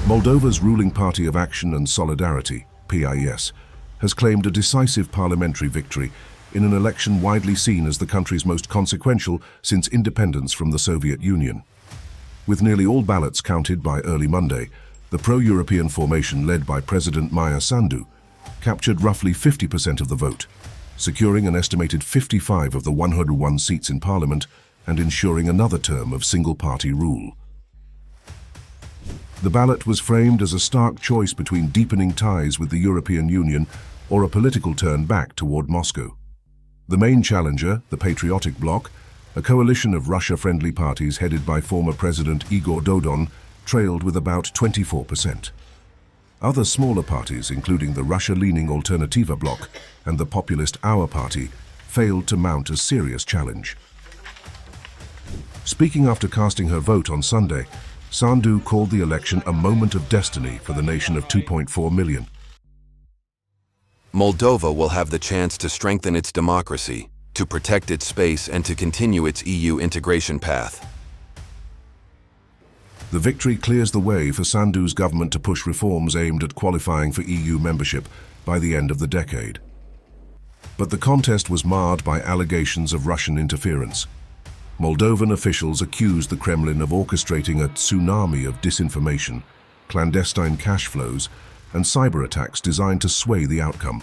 Moldova's ruling Party of Action and Solidarity, PIS, has claimed a decisive parliamentary victory in an election widely seen as the country's most consequential since independence from the Soviet Union. With nearly all ballots counted by early Monday, the pro-European formation led by President Maia Sandu captured roughly 50% of the vote, securing an estimated 55 of the 101 seats in parliament and ensuring another term of single-party rule. The ballot was framed as a stark choice between deepening ties with the European Union or a political turn back toward Moscow. The main challenger, the Patriotic Bloc, a coalition of Russia-friendly parties headed by former President Igor Dodon, trailed with about 24%. Other smaller parties, including the Russia-leaning Alternativa Bloc and the populist Our Party, failed to mount a serious challenge. Speaking after casting her vote on Sunday, Sandu called the election a moment of destiny for the nation of 2.4 million. Moldova will have the chance to strengthen its democracy, to protect its space, and to continue its EU integration path. The victory clears the way for Sandu's government to push reforms aimed at qualifying for EU membership by the end of the decade. But the contest was marred by allegations of Russian interference. Moldovan officials accused the Kremlin of orchestrating a tsunami of disinformation, clandestine cash flows, and cyberattacks designed to sway the outcome.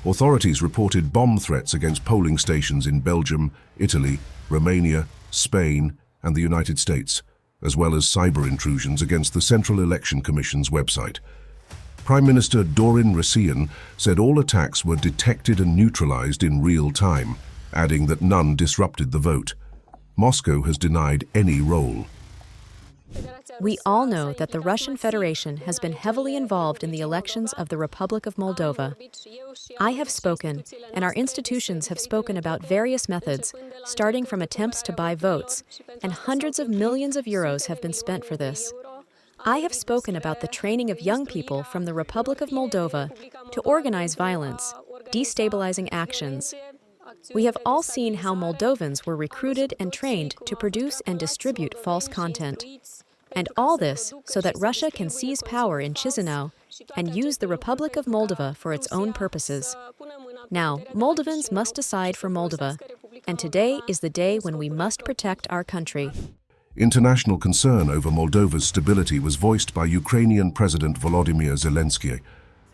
Authorities reported bomb threats against polling stations in Belgium, Italy, Romania, Spain, and the United States, as well as cyber intrusions against the Central Election Commission's website. Prime Minister Dorin Rasian said all attacks were detected and neutralized in real time, adding that none disrupted the vote. Moscow has denied any role. We all know that the Russian Federation has been heavily involved in the elections of the Republic of Moldova. I have spoken, and our institutions have spoken about various methods, starting from attempts to buy votes, and hundreds of millions of euros have been spent for this. I have spoken about the training of young people from the Republic of Moldova to organize violence, destabilizing actions. We have all seen how Moldovans were recruited and trained to produce and distribute false content. And all this so that Russia can seize power in Chisinau and use the Republic of Moldova for its own purposes. Now, Moldovans must decide for Moldova, and today is the day when we must protect our country. International concern over Moldova's stability was voiced by Ukrainian President Volodymyr Zelenskyy,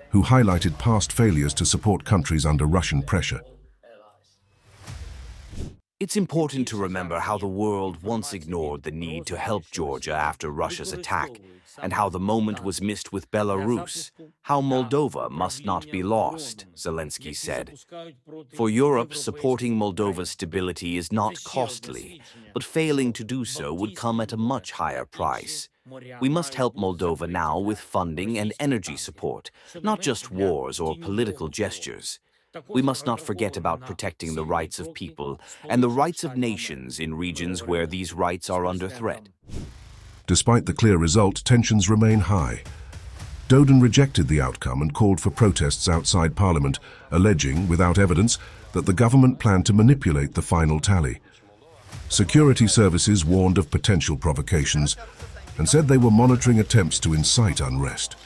who highlighted past failures to support countries under Russian pressure. It's important to remember how the world once ignored the need to help Georgia after Russia's attack, and how the moment was missed with Belarus, how Moldova must not be lost, Zelensky said. For Europe, supporting Moldova's stability is not costly, but failing to do so would come at a much higher price. We must help Moldova now with funding and energy support, not just wars or political gestures. We must not forget about protecting the rights of people and the rights of nations in regions where these rights are under threat. Despite the clear result, tensions remain high. Dodon rejected the outcome and called for protests outside Parliament, alleging, without evidence, that the government planned to manipulate the final tally. Security services warned of potential provocations and said they were monitoring attempts to incite unrest.